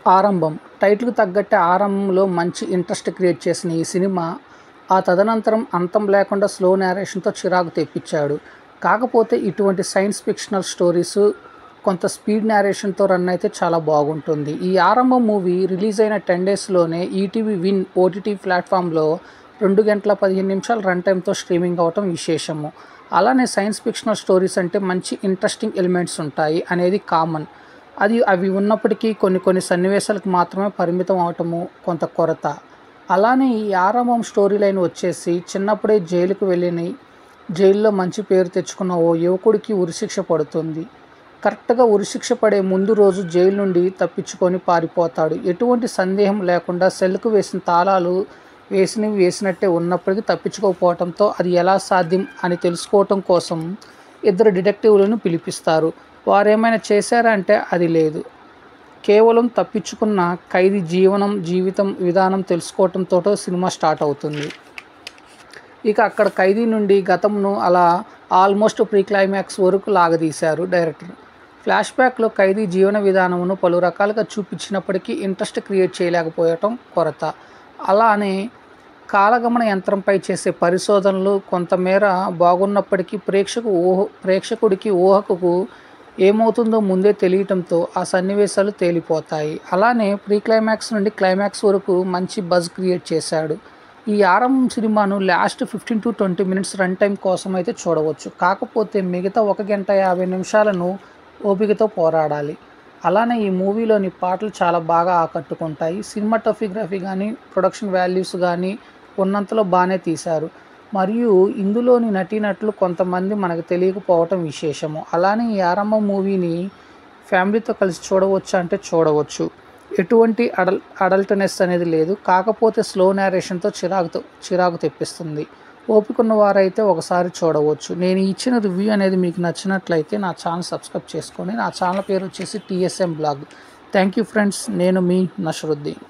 ఆరంభం టైటిల్‌కి తగ్గట్టే ఆరంభంలో మంచి ఇంట్రెస్ట్ క్రియేట్ చేసిన ఈ సినిమా ఆ తదనంతరం అంతం లేకుండా స్లో నేరేషన్‌తో చిరాకు తెప్పించాడు. కాకపోతే ఇటువంటి సైన్స్ ఫిక్షనల్ స్టోరీస్ కొంత స్పీడ్ నేరేషన్‌తో రన్ అయితే చాలా బాగుంటుంది. ఈ ఆరంభం మూవీ రిలీజ్ అయిన 10 డేస్‌లోనే ఈటీవీ విన్ ఓటీటీ ప్లాట్‌ఫామ్‌లో 2 గంటల 15 నిమిషాల రన్ టైమ్‌తో స్ట్రీమింగ్ అవ్వటం విశేషము. అలానే సైన్స్ ఫిక్షనల్ స్టోరీస్ అంటే మంచి ఇంట్రెస్టింగ్ ఎలిమెంట్స్ ఉంటాయి అనేది కామన్. అవి ఉన్నప్పటికీ కొన్ని సన్నివేశాలకు మాత్రమే పరిమితం అవటము కొంత కొరత. అలానే ఈ ఆరంభం స్టోరీ లైన్ వచ్చేసి చిన్నప్పుడే జైలుకు వెళ్ళి జైల్లో మంచి పేరు తెచ్చుకున్న ఓ యువకుడికి ఉరిశిక్ష పడుతుంది. కరెక్ట్‌గా ఉరిశిక్ష పడే ముందు రోజు జైలు నుండి తప్పించుకొని పారిపోతాడు. ఎటువంటి సందేహం లేకుండా సెల్‌కు వేసిన తాళాలు వేసినవి వేసినట్టే ఉన్నప్పటికీ తప్పించుకోకపోవడంతో అది ఎలా సాధ్యం అని తెలుసుకోవటం కోసం 2 డిటెక్టివ్‌లను పిలిపిస్తారు. వారేమైనా చేశారా అంటే అది లేదు. కేవలం తప్పించుకున్న ఖైదీ జీవితం విధానం తెలుసుకోవటంతోటో సినిమా స్టార్ట్ అవుతుంది. ఇక అక్కడ ఖైదీ నుండి గతంను అలా ఆల్మోస్ట్ ప్రీ క్లైమాక్స్ వరకు లాగదీశారు డైరెక్టర్. ఫ్లాష్ బ్యాక్‌లో ఖైదీ జీవన విధానమును పలు రకాలుగా చూపించినప్పటికీ ఇంట్రెస్ట్ క్రియేట్ చేయలేకపోవటం కొరత. అలానే కాలగమన యంత్రంపై చేసే పరిశోధనలు కొంతమేర బాగున్నప్పటికీ ప్రేక్షకుడికి ఊహకు ఏమవుతుందో ముందే తెలియటంతో ఆ సన్నివేశాలు తేలిపోతాయి. అలానే ప్రీ క్లైమాక్స్ నుండి క్లైమాక్స్ వరకు మంచి బజ్ క్రియేట్ చేశాడు. ఈ ఆరంభం సినిమాను లాస్ట్ 15-20 మినిట్స్ రన్ టైం కోసం అయితే చూడవచ్చు. కాకపోతే మిగతా 1 గంట 50 నిమిషాలను ఓపికతో పోరాడాలి. అలానే ఈ మూవీలోని పాటలు చాలా బాగా ఆకట్టుకుంటాయి. సినిమాటోగ్రఫీ కానీ ప్రొడక్షన్ వాల్యూస్ కానీ ఉన్నంతలో బాగానే తీశారు. మరియు ఇందులోని నటీనటులు కొంతమంది మనకు తెలియకపోవటం విశేషము. అలానే ఈ ఆరంభం మూవీని ఫ్యామిలీతో కలిసి చూడవచ్చు అంటే చూడవచ్చు. ఎటువంటి అడల్ట్‌నెస్ అనేది లేదు. కాకపోతే స్లో నేరేషన్‌తో చిరాకు తెప్పిస్తుంది. ఓపిక ఉన్న వారైతే ఒకసారి చూడవచ్చు. నేను ఇచ్చిన రివ్యూ అనేది మీకు నచ్చినట్లయితే నా ఛానల్ సబ్స్క్రైబ్ చేసుకోండి. నా ఛానల్ పేరు వచ్చేసి TSM blog. Thank you friends. నేను మీ నషరుద్దీన్.